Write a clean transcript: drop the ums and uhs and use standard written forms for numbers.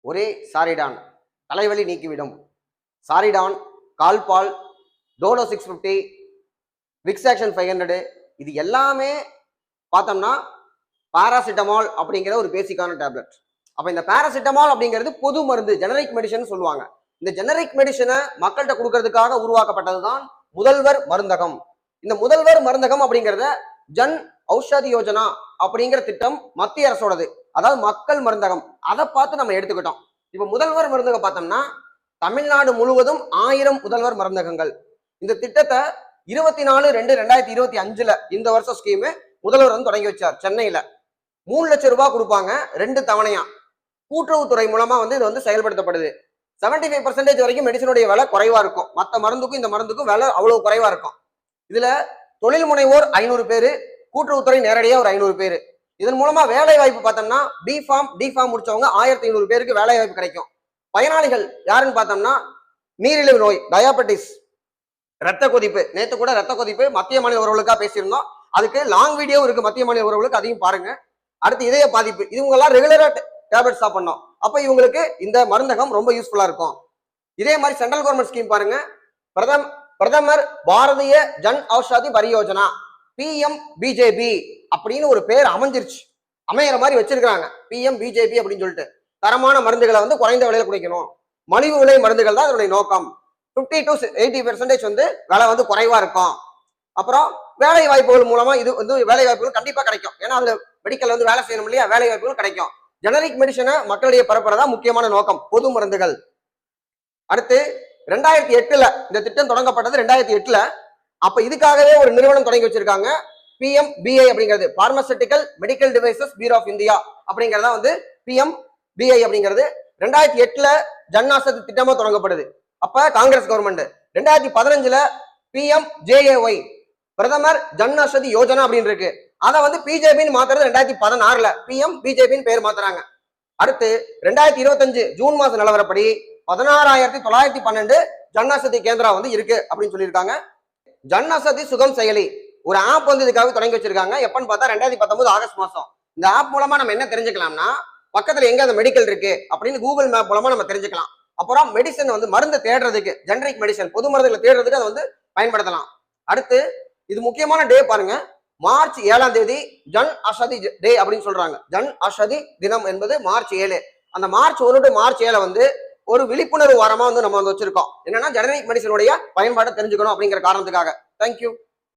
ஒரே சாரிடான் தலைவலி நீக்கிவிடும். சாரிடான், கால்பால், டோலோ 650, விக்ஸாக்ஷன் 500 இது எல்லாமே பார்த்தோம்னா பாராசிட்டமால் அப்படிங்கிற ஒரு பேசிக்கான டேப்லெட். அப்ப இந்த பாராசிட்டமால் அப்படிங்கிறது பொது மருந்து, ஜெனரிக் மெடிசன் சொல்லுவாங்க. இந்த ஜெனரிக் மெடிசனை மக்கள்கிட்ட கொடுக்கறதுக்காக உருவாக்கப்பட்டதுதான் முதல்வர் மருந்தகம். இந்த முதல்வர் மருந்தகம் அப்படிங்கிறத ஜன் ஔஷதி யோஜனா அப்படிங்கிற திட்டம் மத்திய அரசோடது, அதாவது மக்கள் மருந்தகம். அதை பார்த்து நம்ம எடுத்துக்கிட்டோம். இப்ப முதல்வர் மருந்தகம் பார்த்தோம்னா தமிழ்நாடு முழுவதும் 1000 முதல்வர் மருந்தகங்கள். இந்த திட்டத்தை 24/2/2025 இந்த வருஷம் ஸ்கீமு முதல்வர் வந்து தொடங்கி வச்சார். சென்னையில 3 லட்சம் ரூபாய் கொடுப்பாங்க 2 தவணையா. கூட்டுறவுத்துறை மூலமா வந்து இது வந்து செயல்படுத்தப்படுது. 75% வரைக்கும் மெடிசனுடைய விலை குறைவா இருக்கும். மற்ற மருந்துக்கும் இந்த மருந்துக்கும் விலை அவ்வளவு குறைவா இருக்கும். இதுல தொழில் முனைவோர் 500 பேரு, கூட்டுறவுத்துறை நேரடியா ஒரு 500 பேரு. இதன் மூலமா வேலை வாய்ப்பு பார்த்தோம்னா பிஃபார்ம், டிஃபார்ம் முடிச்சவங்க 1500 பேருக்கு வேலை வாய்ப்பு கிடைக்கும். பயனாளிகள் யாருன்னு பார்த்தோம்னா நீரிழிவு நோய், டயாபெட்டிஸ், ரத்த கொதிப்பு. நேத்து கூட ரத்த கொதிப்பு மத்திய மாநில உறவுகளுக்காக பேசியிருந்தோம். அதுக்கு லாங் வீடியோ இருக்கு மத்திய மாநில உறவுகளுக்கு, அதையும் பாருங்க. அடுத்து இதய பாதிப்பு, இவங்க எல்லாம் ரெகுலரா டேப்லெட் சாப்பிடணும். அப்ப இவங்களுக்கு இந்த மருந்தகம் ரொம்ப யூஸ்ஃபுல்லா இருக்கும். இதே மாதிரி சென்ட்ரல் கவர்மெண்ட் ஸ்கீம் பாருங்க. பிரதமர் பாரதிய ஜன் ஔஷதி பரியோஜனா, PMBJP அப்படின்னு ஒரு பேர் அமைஞ்சிருச்சு, அமையிற மாதிரி வச்சிருக்காங்க. PMBJP அப்படின்னு சொல்லிட்டு தரமான மருந்துகளை வந்து குறைந்த விலையில குடிக்கணும். மலிவு விலை மருந்துகள் தான் அதனுடைய நோக்கம். 50 to 80% வந்து விலை வந்து குறைவா இருக்கும். அப்புறம் வேலை வாய்ப்புகள் மூலமா இது வந்து வேலை வாய்ப்புகள் கண்டிப்பா கிடைக்கும். ஏன்னா அதுல மெடிக்கல் வந்து வேலை செய்யணும் இல்லையா, வேலை வாய்ப்புகள் கிடைக்கும். ஜெனரிக் மெடிசனை மக்களிடையே பரப்புறதா முக்கியமான நோக்கம், பொது மருந்துகள். அடுத்து 2008 இந்த திட்டம் தொடங்கப்பட்டது 2008. அப்ப இதுக்காகவே ஒரு நிறுவனம் தொடங்கி வச்சிருக்காங்க, PMBI அப்படிங்கிறது, pharmaceutical medical devices bureau of India அப்படிங்கிறதா வந்து PMBI அப்படிங்கிறது. 2008 ஜன் ஔஷதி திட்டமா தொடங்கப்படுது. அப்ப காங்கிரஸ் கவர்மெண்ட். 2015 PMJAY, பிரதமர் ஜன் ஔஷதி யோஜனா அப்படின்னு இருக்கு. அதை வந்து பிஜேபின்னு மாத்துறது 2016 PMBJPன்னு பேர் மாத்துறாங்க. அடுத்து 2025 ஜூன் மாச நிலவரப்படி 16,912 ஜன் ஔஷதி கேந்திரா வந்து இருக்கு அப்படின்னு சொல்லியிருக்காங்க. ஜன் ஔஷதி சுகம் செயலி ஒரு ஆப் வந்து இதுக்காக தொடங்கி வச்சிருக்காங்க. எப்பன்னு பார்த்தா 2019 ஆகஸ்ட் மாசம். இந்த ஆப் மூலமா நம்ம என்ன தெரிஞ்சுக்கலாம்னா, பக்கத்துல எங்க அந்த மெடிக்கல் இருக்கு அப்படின்னு கூகுள் மேப் மூலமா நம்ம தெரிஞ்சுக்கலாம். அப்புறம் மெடிசன் வந்து மருந்து தேடுறதுக்கு, ஜெனரிக் மெடிசன் பொது மருந்துகளை தேடுறதுக்கு அதை வந்து பயன்படுத்தலாம். அடுத்து இது முக்கியமான டே பாருங்க, மார்ச் 7 ஜன் ஔஷதி டே அப்படின்னு சொல்றாங்க. ஜன் ஔஷதி தினம் என்பது மார்ச் 7. அந்த மார்ச் 1 to மார்ச் 7 வந்து ஒரு விழிப்புணர்வு வாரமா வந்து நம்ம வந்து வச்சிருக்கோம். என்னன்னா ஜெனரிக் மெடிசனுடைய பயன்பாட்டை தெரிஞ்சுக்கணும் அப்படிங்கிற காரணத்துக்காக. தேங்க்யூ.